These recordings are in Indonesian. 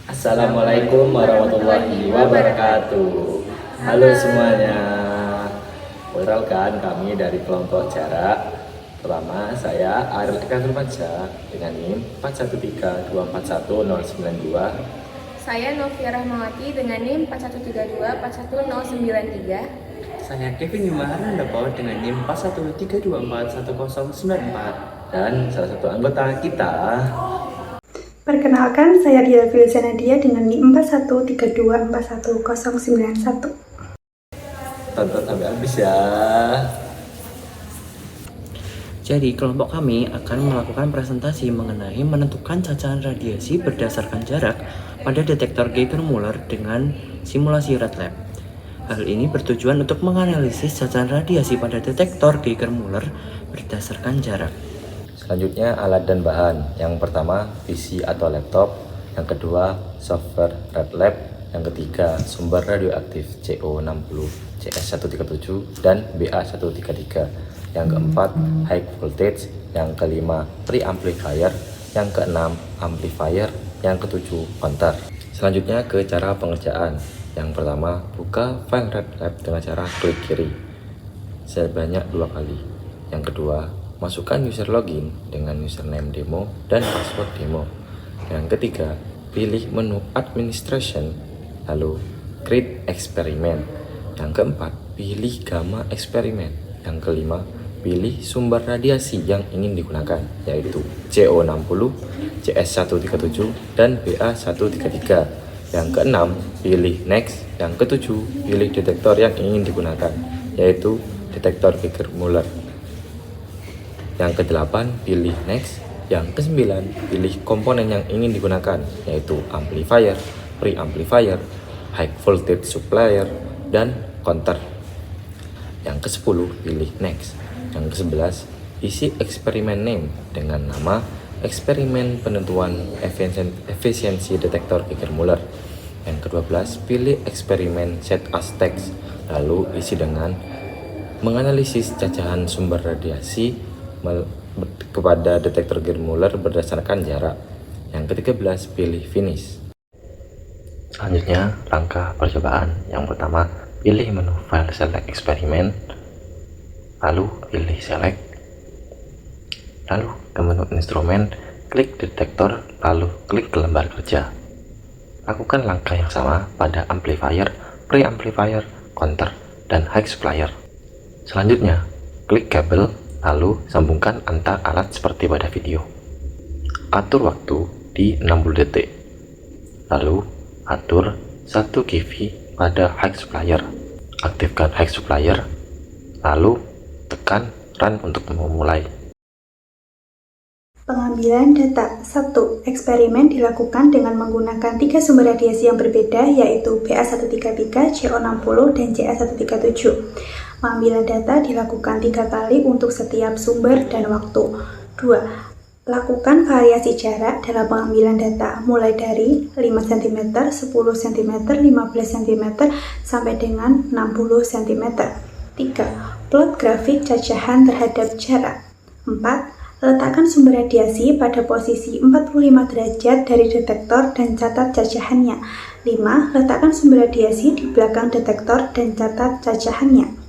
Assalamualaikum warahmatullahi wabarakatuh. Halo semuanya. Perkenalkan, kami dari kelompok jarak. Pertama, saya Ariel Eka Tulpanca dengan NIM 4132411092. Saya Novia Rahmawati dengan NIM 4132411093. Saya Kevin Yumaharan Dapaw dengan NIM 4132411094. Dan salah satu anggota kita. Perkenalkan, saya Dia Filza Nadia dengan NIM 4132411091. Tonton sampai habis ya. Jadi kelompok kami akan melakukan presentasi mengenai menentukan cacahan radiasi berdasarkan jarak pada detektor Geiger-Müller dengan simulasi red lab. Hal ini bertujuan untuk menganalisis cacahan radiasi pada detektor Geiger-Müller berdasarkan jarak. Selanjutnya alat dan bahan. Yang pertama PC atau laptop, yang kedua software red lab, yang ketiga sumber radioaktif CO60 CS137 dan BA133, yang keempat high voltage, yang kelima preamplifier, yang keenam amplifier, yang ketujuh counter. Selanjutnya ke cara pengerjaan. Yang pertama, buka file red lab dengan cara klik kiri sebanyak 2 kali. Yang kedua, masukkan user login dengan username demo dan password demo. Yang ketiga, pilih menu administration, lalu create experiment. Yang keempat, pilih gamma eksperimen. Yang kelima, pilih sumber radiasi yang ingin digunakan, yaitu CO60, CS137, dan BA133. Yang keenam, pilih next. Yang ketujuh, pilih detektor yang ingin digunakan, yaitu detektor Geiger-Müller. Yang kedelapan, pilih next. Yang kesembilan, pilih komponen yang ingin digunakan, yaitu amplifier, preamplifier, high voltage supplier, dan counter. Yang ke-10, pilih next. Yang ke-11, isi eksperimen name dengan nama eksperimen penentuan efisiensi detektor Geiger-Müller. Yang ke-12, pilih eksperimen set as text, lalu isi dengan menganalisis cacahan sumber radiasi kepada detektor Geiger-Müller berdasarkan jarak. Yang ke-13, pilih finish. Selanjutnya, langkah percobaan. Yang pertama, pilih menu file select eksperimen, lalu pilih select, lalu ke menu instrumen, klik detektor, lalu klik ke lembar kerja. Lakukan langkah yang sama pada amplifier, preamplifier, counter, dan high supplier. Selanjutnya, klik kabel, lalu sambungkan antar alat seperti pada video. Atur waktu di 60 detik. Lalu, atur 1 kV pada high supplier. Aktifkan high supplier, lalu tekan run untuk memulai. Pengambilan data. 1. Eksperimen dilakukan dengan menggunakan 3 sumber radiasi yang berbeda, yaitu BA133, CO60, dan CA137. Pengambilan data dilakukan 3 kali untuk setiap sumber dan waktu. 2. Lakukan variasi jarak dalam pengambilan data, mulai dari 5 cm, 10 cm, 15 cm, sampai dengan 60 cm. 3. Plot grafik cacahan terhadap jarak. 4. Letakkan sumber radiasi pada posisi 45 derajat dari detektor dan catat cacahannya. 5. Letakkan sumber radiasi di belakang detektor dan catat cacahannya.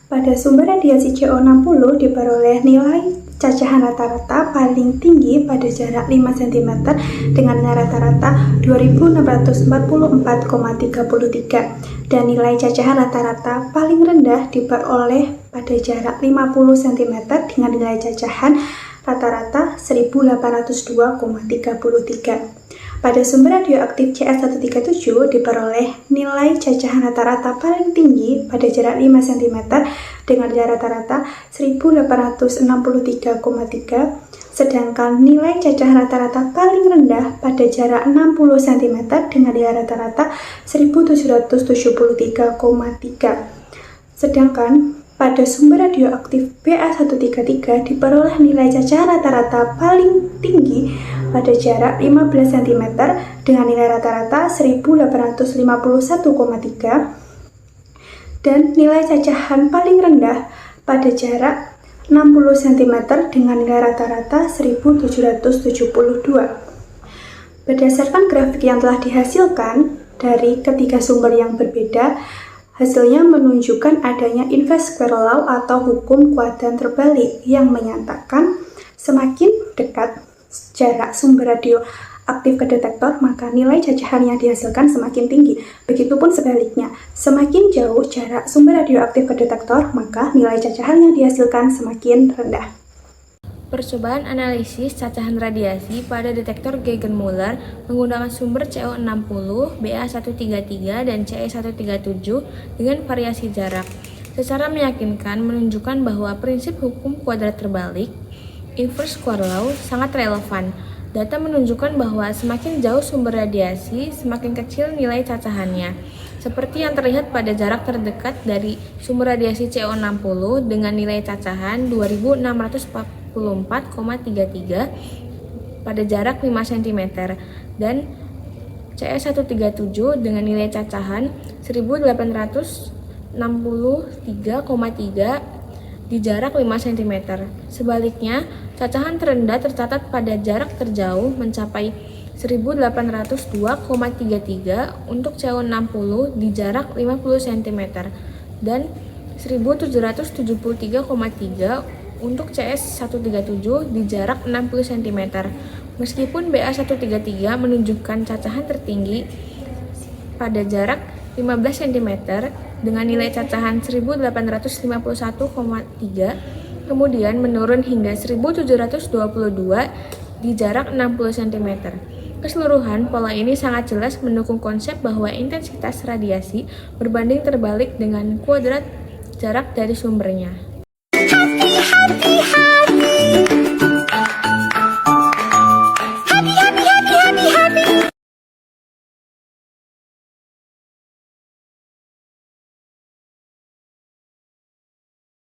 Pada sumber radiasi CO60 diperoleh nilai cacahan rata-rata paling tinggi pada jarak 5 cm dengan nilai rata-rata 2644,33 dan nilai cacahan rata-rata paling rendah diperoleh pada jarak 50 cm dengan nilai cacahan rata-rata 1802,33. Pada sumber radioaktif CS137 diperoleh nilai cacahan rata-rata paling tinggi pada jarak 5 cm dengan nilai rata-rata 1863,3, sedangkan nilai cacahan rata-rata paling rendah pada jarak 60 cm dengan nilai rata-rata 1773,3. Sedangkan pada sumber radioaktif BA133 diperoleh nilai cacahan rata-rata paling tinggi pada jarak 15 cm dengan nilai rata-rata 1851,3 dan nilai cacahan paling rendah pada jarak 60 cm dengan nilai rata-rata 1772. Berdasarkan grafik yang telah dihasilkan dari ketiga sumber yang berbeda, hasilnya menunjukkan adanya inverse square law atau hukum kuadran terbalik yang menyatakan semakin dekat jarak sumber radioaktif ke detektor, maka nilai cacahan yang dihasilkan semakin tinggi. Begitupun sebaliknya, semakin jauh jarak sumber radioaktif ke detektor, maka nilai cacahan yang dihasilkan semakin rendah. Percobaan analisis cacahan radiasi pada detektor Geiger-Müller menggunakan sumber CO60, BA133, dan CE137 dengan variasi jarak secara meyakinkan menunjukkan bahwa prinsip hukum kuadrat terbalik inverse square law sangat relevan. Data menunjukkan bahwa semakin jauh sumber radiasi, semakin kecil nilai cacahannya. Seperti yang terlihat pada jarak terdekat dari sumber radiasi CO60 dengan nilai cacahan 2644,33 pada jarak 5 cm dan CE137 dengan nilai cacahan 1863,3 di jarak 5 cm. Sebaliknya, cacahan terendah tercatat pada jarak terjauh mencapai 1802,33 untuk CO60 di jarak 50 cm dan 1773,3 untuk CS137 di jarak 60 cm. Meskipun BA133 menunjukkan cacahan tertinggi pada jarak 15 cm dengan nilai cacahan 1851,3, kemudian menurun hingga 1722 di jarak 60 cm. Keseluruhan, pola ini sangat jelas mendukung konsep bahwa intensitas radiasi berbanding terbalik dengan kuadrat jarak dari sumbernya.